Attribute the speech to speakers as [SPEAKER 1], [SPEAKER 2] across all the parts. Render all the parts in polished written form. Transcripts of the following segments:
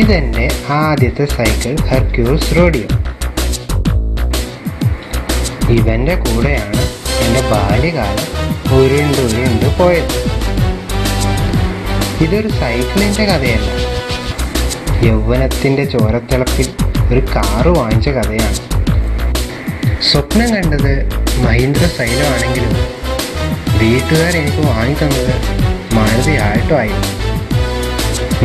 [SPEAKER 1] ഇതെൻ്റെ ആദ്യത്തെ cycle ഹെർക്യൂൾസ് rodeo. ഇവൻ്റെ കൂടെയാണ് എൻ്റെ ബാല്യകാലം ഉരുണ്ടുരുണ്ട് പോയത്. ഇതൊരു സൈക്കിളിൻ്റെ കഥയല്ല, യൗവനത്തിൻ്റെ ചോരത്തിളപ്പിൽ ഒരു കാറ് വാങ്ങിച്ച കഥയാണ്. സ്വപ്നം കണ്ടത് മഹീന്ദ്ര സൈലോ ആണെങ്കിലും വീട്ടുകാർ എനിക്ക് വാങ്ങിത്തന്നത് മാരുതി ആൾട്ടോ ആയിരുന്നു.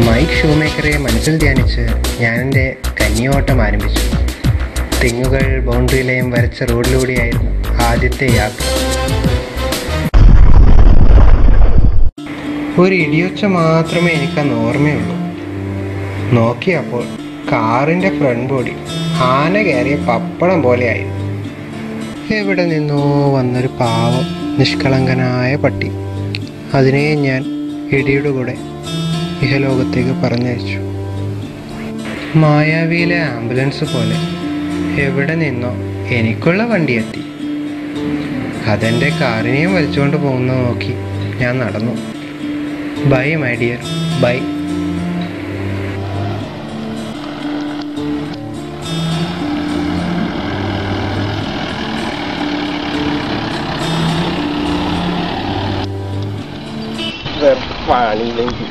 [SPEAKER 1] മൈക്ക് ഷൂമേക്കറെ മനസ്സിൽ ധ്യാനിച്ച് ഞാൻ എൻ്റെ കന്നിയോട്ടം ആരംഭിച്ചു. തെങ്ങുകൾ ബൗണ്ടറി ലൈൻ വരച്ച റോഡിലൂടെയായിരുന്നു ആദ്യത്തെ യാത്ര. ഒരു ഇടിയൊച്ച മാത്രമേ എനിക്കന്ന് ഓർമ്മയുള്ളൂ. നോക്കിയപ്പോൾ കാറിൻ്റെ ഫ്രണ്ട് ബോഡി ആന കയറിയ പപ്പടം പോലെയായിരുന്നു. എവിടെ നിന്നോ വന്നൊരു പാവം നിഷ്കളങ്കനായ പട്ടി. അതിനെ ഞാൻ ഇടിയുടെ കൂടെ ഇഹലോകത്തേക്ക് പറഞ്ഞയച്ചു. മായാവിയിലെ ആംബുലൻസ് പോലെ എവിടെ നിന്നോ എനിക്കുള്ള വണ്ടി എത്തി. അതെൻ്റെ കാറിനെയും വലിച്ചുകൊണ്ട് പോകുന്നത് നോക്കി ഞാൻ നടന്നു. Bye my dear, bye.
[SPEAKER 2] പാണിയിലേക്ക്